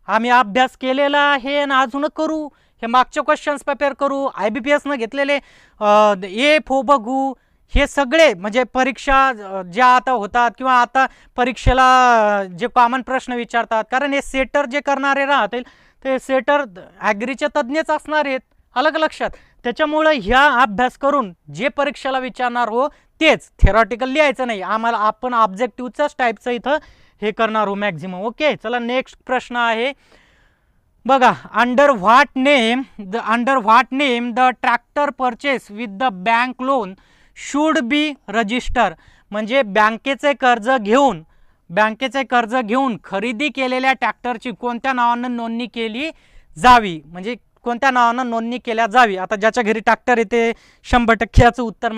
[SPEAKER 1] आम्ही अभ्यास केलेला आहे आणि अजून करू. हे मागचे क्वेश्चन्स प्रिपेअर करू, IBPSनं घेतलेले A4 बघू, हे सगळे म्हणजे परीक्षा ज्या आता होतात किंवा आता परीक्षेला जे कॉमन प्रश्न विचारतात, कारण हे सेटर जे करणारे राहतील ते सेटर ॲग्रीचे तज्ज्ञच असणार आहेत. अलग लक्षात. त्याच्यामुळं ह्या अभ्यास करून जे परीक्षेला विचारणार हो तेच, थेरॉटिकल लिहायचं नाही आम्हाला, आपण ऑब्जेक्टिव्हचाच टाईपचं इथं हे करणार हो मॅक्झिमम. ओके. चला नेक्स्ट प्रश्न आहे बघा. Under what name the tractor purchase with the bank loan should be register, म्हणजे बँकेचे कर्ज घेऊन खरेदी केलेल्या ट्रॅक्टरची कोणत्या नावानं नोंदणी केली जावी, म्हणजे कोणत्या नावानं नोंदणी केल्या जावी. आता ज्याच्या घरी ट्रॅक्टर आहे ते 100% याचं उत्तर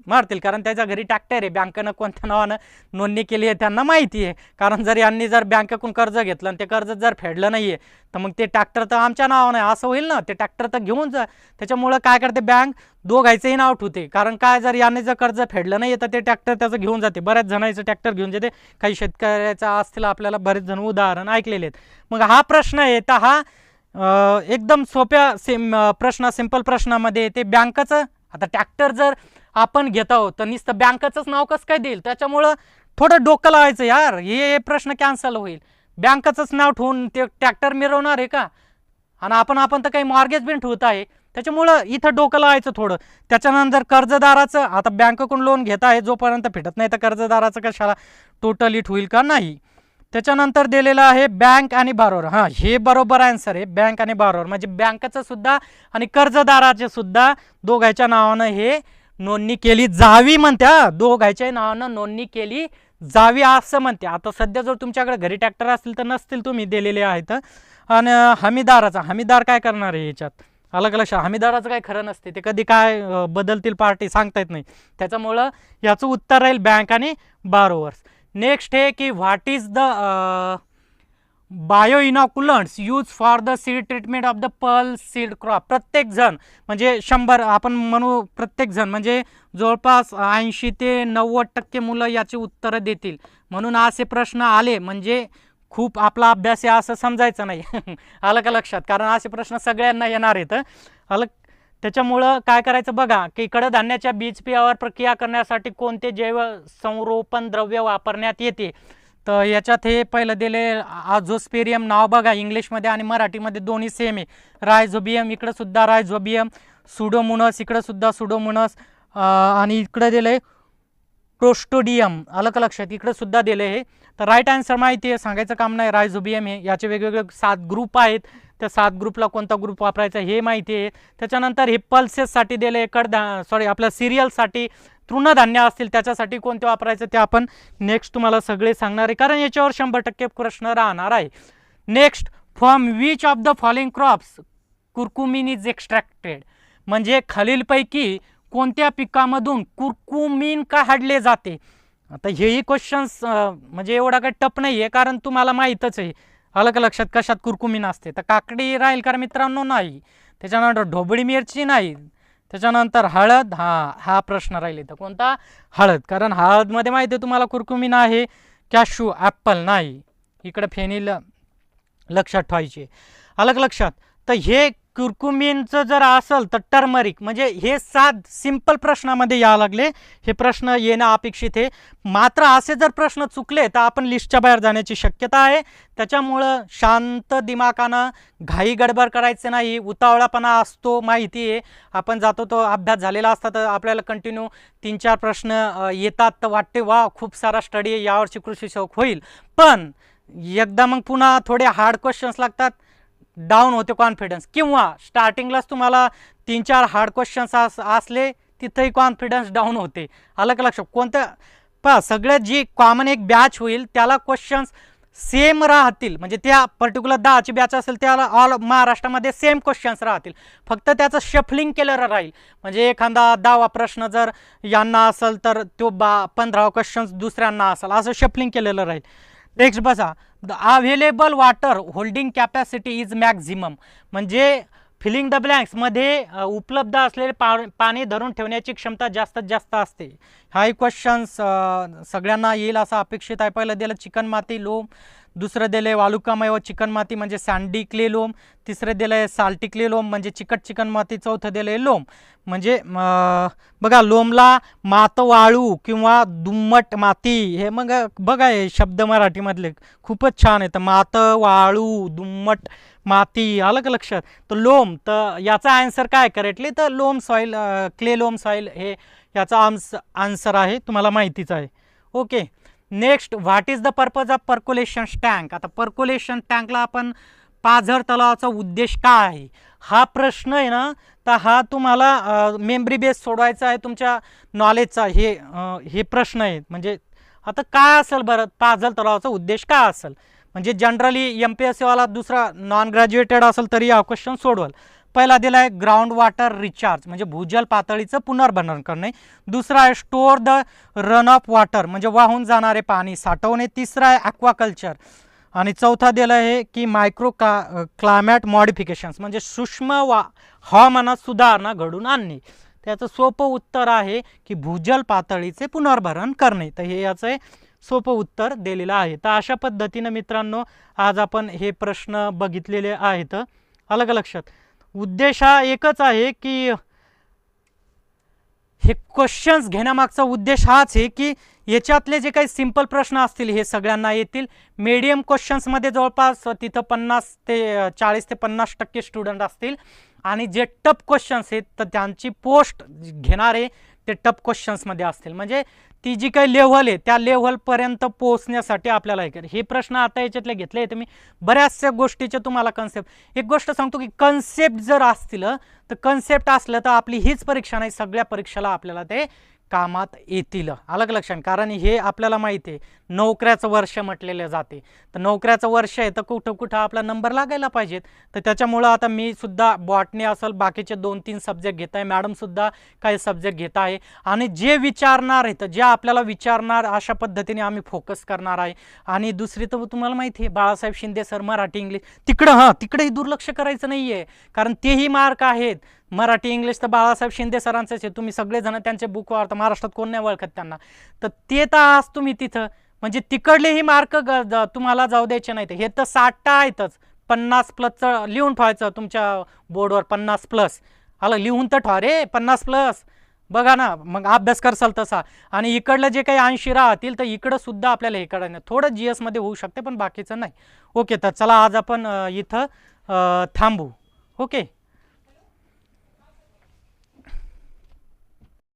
[SPEAKER 1] मारतील, कारण त्याच्या घरी ट्रॅक्टर आहे, बँकेनं कोणत्या नावानं नोंदणी केली आहे त्यांना माहिती आहे. कारण यांनी जर बँकेकडून कर्ज घेतलं आणि ते कर्ज जर फेडलं नाही आहे तर मग ते ट्रॅक्टर तर आमच्या नावानं आहे असं होईल ना, ते ट्रॅक्टर तर घेऊन जा. त्याच्यामुळं काय करते बँक, दोघायचंही नाव ठेवते, कारण काय जर याने जर कर्ज फेडलं नाही तर ते ट्रॅक्टर त्याचं घेऊन जाते. बऱ्याच जणांचं ट्रॅक्टर घेऊन जाते, काही शेतकऱ्याचा असतील, आपल्याला बरेच जण उदाहरण ऐकलेले आहेत. मग हा प्रश्न आहे तर हा एकदम सोप्या प्रश्न, सिंपल प्रश्नामध्ये ते बँकेचं. आता ट्रॅक्टर जर आपण घेत आहोत तर नुसतं बँकेचंच नाव कसं काय देईल, त्याच्यामुळं थोडं डोकं लावायचं यार, हे प्रश्न कॅन्सल होईल. बँकेचंच नाव ठेवून ते ट्रॅक्टर मिरवणार आहे का, आणि आपण तर काही मॉर्गेज बिन ठेवत आहे, त्याच्यामुळं इथं डोकं लावायचं थोडं. त्याच्यानंतर कर्जदाराचं, आता बँकेकडून लोन घेत आहे जोपर्यंत भेटत नाही तर कर्जदाराचं कशाला टोटली ठेवईल का नाही. त्याच्यानंतर दिलेलं आहे बँक आणि बारोवर. हां, हे बरोबर आन्सर आहे, बँक आणि बारोवर म्हणजे बँकेचं सुद्धा आणि कर्जदाराचे सुद्धा दोघांच्या नावानं हे नोंदणी केली जावी म्हणते. दोघांच्या नावानं नोंदणी केली जावी असं म्हणते. आता सध्या जर तुमच्याकडे घरी ट्रॅक्टर असतील तर नसतील तुम्ही दिलेले आहेत. आणि हमीदार काय करणार आहे याच्यात, अलग लक्षात. हमीदाराचं काही खरं नसते, ते कधी काय बदलतील पार्टी सांगता येत नाही. त्याच्यामुळं याचं उत्तर राहील बँक आणि बारोवर्स. नेक्स्ट आहे की what is the bio inoculants use for the seed treatment of the pearl seed crop. प्रत्येक जण म्हणजे 100 आपण म्हणू प्रत्येक जण म्हणजे जवळपास 80 ते 90% मुलं याची उत्तरं देतील. म्हणून असे प्रश्न आले म्हणजे खूप आपला अभ्यास आहे असं समजायचं नाही. आलं का लक्षात? कारण असे प्रश्न सगळ्यांना येणार आहेत. आलं. त्याच्यामुळं काय करायचं बघा की कडधान्याच्या बीज बियावर प्रक्रिया करण्यासाठी कोणते जैव संरोपण द्रव्य वापरण्यात येते. तर याच्यात हे पहिलं दिले आझोस्पेरियम नाव बघा, इंग्लिशमध्ये आणि मराठीमध्ये दोन्ही सेम आहे. रायझोबियम, इकडं सुद्धा रायझोबियम. सुडोमोनस, इकडं सुद्धा सुडोमोनस. आणि इकडं दिले क्लोस्ट्रिडियम. आलं का लक्षात? इकडं सुद्धा दिले हे. तर राईट आन्सर माहिती आहे, सांगायचं काम नाही. रायझोबियम हे. याचे वेगवेगळे 7 ग्रुप आहेत. त्या 7 ग्रुपला कोणता ग्रुप वापरायचा हे माहिती आहे. त्याच्यानंतर हे पल्सेससाठी दिले, आपल्या सिरियलसाठी तृणधान्य असतील त्याच्यासाठी कोणते वापरायचं ते आपण नेक्स्ट तुम्हाला सगळे सांगणार आहे, कारण याच्यावर 100% प्रश्न राहणार आहे. Next, from which of the following crops curcumin is extracted. म्हणजे खालीलपैकी कोणत्या पिकामधून कुरकुमिन काढले जाते. आता हेही क्वेश्चन्स म्हणजे एवढा काही टफ नाही आहे, कारण तुम्हाला माहीतच आहे. आलं का लक्षात कशात कुरकुमिन असते. तर काकडी राहील का मित्रांनो? नाही. त्याच्यानंतर ढोबळी मिरची नाही. त्याच्यानंतर हळद, हा प्रश्न राहील इथं. कोणता? हळद. कारण हळदमध्ये माहिती आहे तुम्हाला कुरकुमिन आहे. कॅशू, ॲपल नाही. इकडे फेनिल लक्षात ठेवायचे. अलग लक्षात. तर हे कुरकुमिनचं जर असेल तर टर्मरिक. म्हणजे हे 7 सिंपल प्रश्नामध्ये यावं लागले. हे प्रश्न येणं अपेक्षित आहे. मात्र असे जर प्रश्न चुकले तर आपण लिस्टच्या बाहेर जाण्याची शक्यता आहे. त्याच्यामुळं शांत दिमागानं घाई गडबड करायचं नाही. उतावळापणा असतो माहिती आहे. आपण जातो तो अभ्यास झालेला असता तर आपल्याला कंटिन्यू 3-4 प्रश्न येतात तर वाटते वा खूप सारा स्टडी आहे, यावर्षी कृषी शौक होईल. पण एकदा मग पुन्हा थोडे हार्ड क्वेश्चन्स लागतात, डाऊन होते कॉन्फिडन्स. किंवा स्टार्टिंगलाच तुम्हाला 3-4 हार्ड क्वेश्चन्स असले तिथंही कॉन्फिडन्स डाऊन होते. आलं का लक्षात? कोणत्या सगळ्यात जी कॉमन एक बॅच होईल त्याला क्वेश्चन्स सेम राहतील. म्हणजे त्या पर्टिक्युलर 10ची बॅच असेल त्याला ऑल महाराष्ट्रामध्ये सेम क्वेश्चन्स राहतील. फक्त त्याचं शफलिंग केलेलं राहील. म्हणजे एखादा 10वा प्रश्न जर यांना असेल तर तो 15वा क्वेश्चन्स दुसऱ्यांना असेल, असं शफलिंग केलेलं राहील. नेक्स्ट बघा, the available water holding capacity is maximum. म्हणजे फिलिंग द ब्लँक्समध्ये उपलब्ध असलेले पाणी धरून ठेवण्याची क्षमता जास्तीत जास्त असते. हाही क्वेश्चन्स सगळ्यांना येईल असं अपेक्षित आहे. पहिलं दिलं चिकन माती लोम, दुसरं दिलं वालुकामय व चिकन माती म्हणजे सँडी क्ले लोम, तिसरं दिलं साल्टी क्ले लोम म्हणजे चिकन माती, चौथं दिलं लोम. म्हणजे बघा लोमला मात वाळू किंवा दुम्मट माती, हे मग बघा हे शब्द मराठीमधले खूपच छान आहेत. मात वाळू दुम्मट माती. आलं का लक्षात? तर लोम, तर याचा आन्सर काय करेक्टली? तर लोम सॉईल, क्ले लोम सॉईल हे याचा आन्सर आहे. तुम्हाला माहितीच आहे. Okay. Next, what is the purpose of percolation tank. आता पर्क्युलेशन टँकला आपण पाझर तलावाचा उद्देश काय आहे हा प्रश्न आहे ना, तर हा तुम्हाला मेमरी बेस सोडवायचा आहे तुमच्या नॉलेजचा. हे प्रश्न आहेत. म्हणजे आता काय असेल बरं पाझर तलावाचा उद्देश काय असेल? म्हणजे जनरली MPSC वाला दुसरा नॉन ग्रॅज्युएटेड असेल तरी हा क्वेश्चन सोडवल. पहिला दिला आहे ग्राउंड वॉटर रिचार्ज म्हणजे भूजल पातळीचं पुनर्भरण करणे. दुसरा आहे store the run of water म्हणजे वाहून जाणारे पाणी साठवणे. तिसरा आहे ॲक्वाकल्चर. आणि चौथा दिला आहे की मायक्रो क्लायमॅट मॉडिफिकेशन्स म्हणजे सूक्ष्म हवामानात सुधारणा घडून आणणे. त्याचं सोपं उत्तर आहे की भूजल पातळीचे पुनर्भरण करणे. तर हे याचं सोपं उत्तर दिलेलं आहे. तर अशा पद्धतीनं मित्रांनो आज आपण हे प्रश्न बघितलेले आहेत. अलग लक्षात. उद्देश हा एकच आहे की हे क्वेश्चन्स घेण्यामागचा उद्देश हाच आहे की याच्यातले जे काही सिंपल प्रश्न असतील हे सगळ्यांना येतील. मीडियम क्वेश्चन्समध्ये जवळपास तिथं 40 ते 50% स्टुडंट असतील. आणि जे टफ क्वेश्चन्स आहेत तर त्यांची पोस्ट घेणारे ते टफ क्वेश्चन्समध्ये असतील. म्हणजे ती जी काही लेव्हल आहे त्या लेव्हलपर्यंत पोहोचण्यासाठी आपल्याला हे प्रश्न आता याच्यातले घेतले तर मी बऱ्याचशा गोष्टीचे तुम्हाला कन्सेप्ट. एक गोष्ट सांगतो की कन्सेप्ट जर असतील तर कन्सेप्ट असलं तर आपली हीच परीक्षा नाही, सगळ्या परीक्षेला आपल्याला ते कामात येतील. अलग लक्षात, कारण हे आपल्याला माहिती आहे नोकऱ्याचं वर्ष म्हटलेलं जाते, तर नोकऱ्याचं वर्ष आहे तर कुठं कुठं आपला नंबर लागायला पाहिजेत. तर त्याच्यामुळं आता मी सुद्धा बॉटनी असेल बाकीचे 2-3 सब्जेक्ट घेत आहे, मॅडमसुद्धा काही सब्जेक्ट घेत आहे, आणि जे विचारणार आहेत जे आपल्याला विचारणार अशा पद्धतीने आम्ही फोकस करणार आहे. आणि दुसरी तर तुम्हाला माहिती आहे बाळासाहेब शिंदे सर मराठी इंग्लिश, तिकडेही दुर्लक्ष करायचं नाही आहे, कारण तेही मार्क आहेत. मराठी इंग्लिश तर बाळासाहेब शिंदे सरांचंच आहे, तुम्ही सगळेजण त्यांचे बुक वाचता, महाराष्ट्रात कोण नाही ओळखत त्यांना, तर ते तर आज तुम्ही तिथं म्हणजे तिकडलेही मार्क तुम्हाला जाऊ द्यायचे नाहीत. हे तर 60 आहेतच, 50+ लिहून ठेवायचं तुमच्या बोर्डवर, 50+. आलं लिहून तर ठेवा रे 50+, बघा ना मग अभ्यास करसाल तसा. आणि इकडलं जे काही 80 राहतील तर इकडं सुद्धा आपल्याला हे करायचं, थोडं GS मध्ये होऊ शकते पण बाकीचं नाही. ओके, तर चला आज आपण इथं थांबू. ओके.